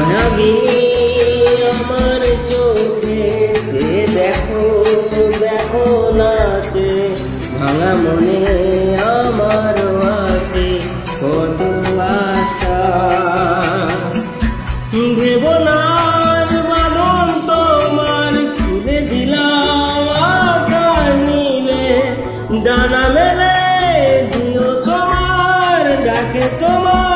নাগিনী আমার চোখে সে দেখো দেখো নাচে, ভাঙা মনে আমার আছে কত আশা। ভেবনার বাঁধন তোমার খুলে দিলাম আকাশ নীলে, ডানা মেলে দিও তোমার ডাকে তোমার